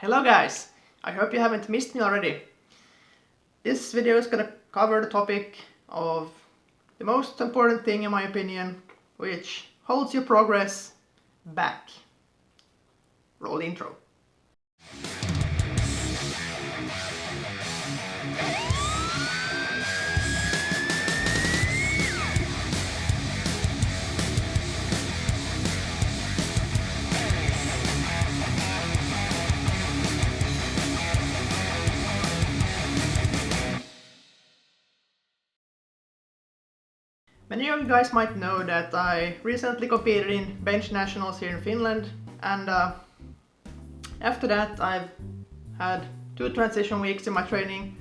Hello guys! I hope you haven't missed me already. This video is gonna cover the topic of the most important thing in my opinion, which holds your progress back. Roll the intro. Many of you guys might know that I recently competed in bench nationals here in Finland, and after that I've had 2 transition weeks in my training,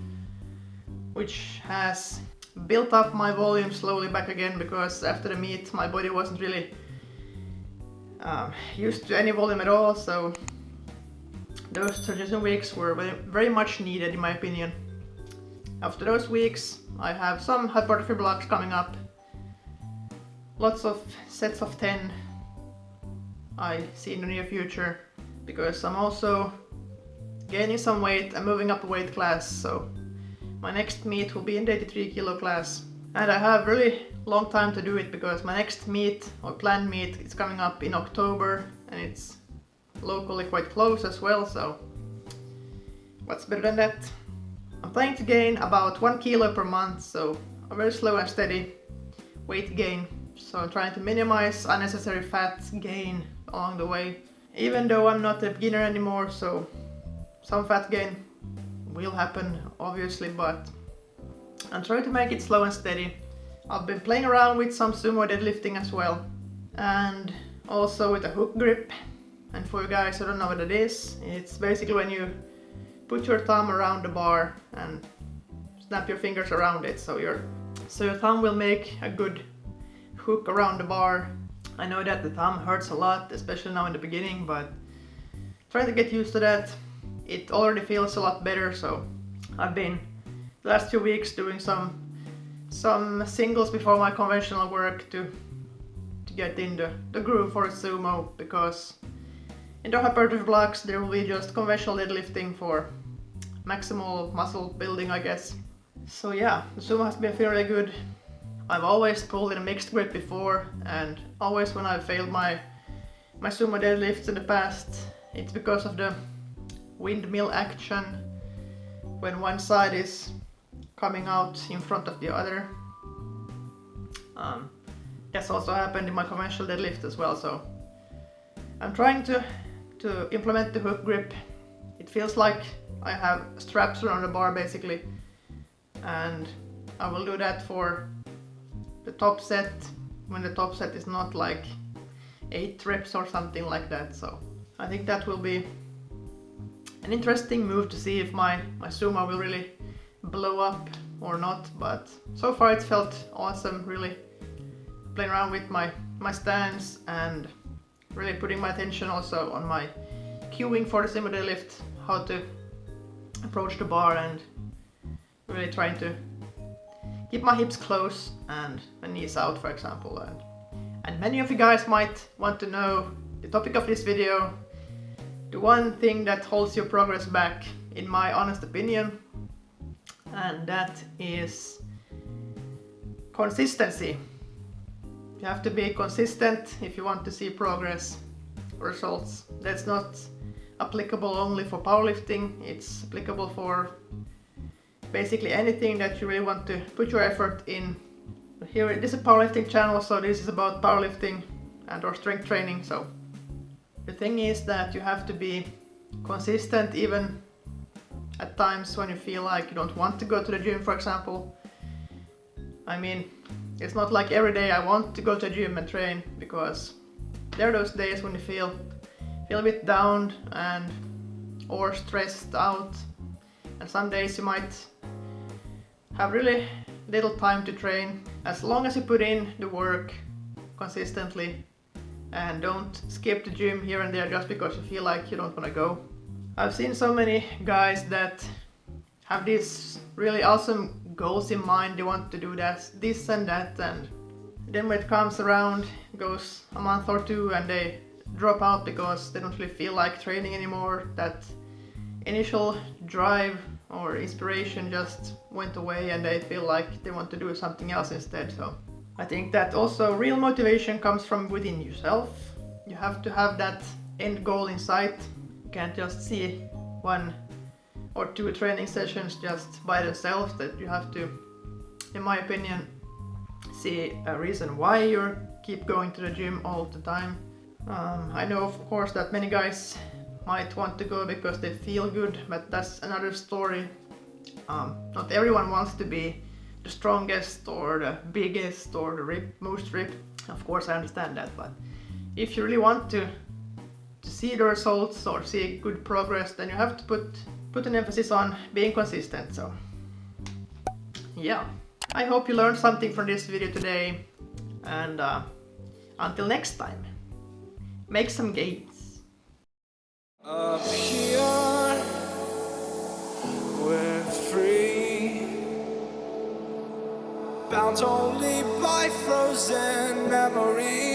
which has built up my volume slowly back again, because after the meet my body wasn't really used to any volume at all, so those transition weeks were very much needed in my opinion. After those weeks I have some hypertrophy blocks coming up. Lots of sets of 10 I see in the near future, because I'm also gaining some weight and moving up a weight class, so my next meet will be in the 83 kilo class. And I have really long time to do it, because my next meet or planned meet is coming up in October, and it's locally quite close as well, so what's better than that? I'm planning to gain about 1 kilo per month, so a very slow and steady weight gain. So I'm trying to minimize unnecessary fat gain along the way, even though I'm not a beginner anymore, so some fat gain will happen obviously, but I'm trying to make it slow and steady. I've been playing around with some sumo deadlifting as well, and also with a hook grip. And for you guys who don't know what it is, it's basically when you put your thumb around the bar and snap your fingers around it, so your thumb will make a good hook around the bar. I know that the thumb hurts a lot, especially now in the beginning, but trying to get used to that. It already feels a lot better, so I've been the last 2 weeks doing some singles before my conventional work to get in the groove for sumo, because in the hypertrophy blocks there will be just conventional deadlifting for maximal muscle building, I guess. So yeah, the sumo has been feeling really good. I've always pulled in a mixed grip before, and always when I've failed my sumo deadlifts in the past, it's because of the windmill action, when one side is coming out in front of the other. That's also happened in my conventional deadlift as well, so I'm trying to implement the hook grip. It feels like I have straps around the bar basically, and I will do that for the top set, when the top set is not like 8 reps or something like that. So I think that will be an interesting move to see if my sumo will really blow up or not, but so far it felt awesome, really playing around with my stance and really putting my attention also on my cueing for the sumo deadlift, how to approach the bar, and really trying to keep my hips close and my knees out, for example. And many of you guys might want to know the topic of this video, the one thing that holds your progress back, in my honest opinion, and that is consistency. You have to be consistent if you want to see progress, results. That's not applicable only for powerlifting, it's applicable for basically anything that you really want to put your effort in. Here, this is a powerlifting channel, so this is about powerlifting and or strength training. So the thing is that you have to be consistent even at times when you feel like you don't want to go to the gym, for example. I mean, it's not like every day I want to go to the gym and train, because there are those days when you feel a bit down and or stressed out, and some days you might have really little time to train. As long as you put in the work consistently and don't skip the gym here and there just because you feel like you don't want to go. I've seen so many guys that have these really awesome goals in mind. They want to do this and that, and then when it comes around, goes a month or two and they drop out because they don't really feel like training anymore. That initial drive or inspiration just went away and they feel like they want to do something else instead. So I think that also real motivation comes from within yourself. You have to have that end goal in sight. You can't just see 1 or 2 training sessions just by themselves. That you have to, in my opinion, see a reason why you keep going to the gym all the time. I know of course that many guys might want to go because they feel good, but that's another story. Not everyone wants to be the strongest or the biggest or the most ripped. Of course I understand that, but if you really want to see the results or see good progress, then you have to put an emphasis on being consistent. So yeah, I hope you learned something from this video today, and until next time, make some gains. Up here, we're free, bound only by frozen memories.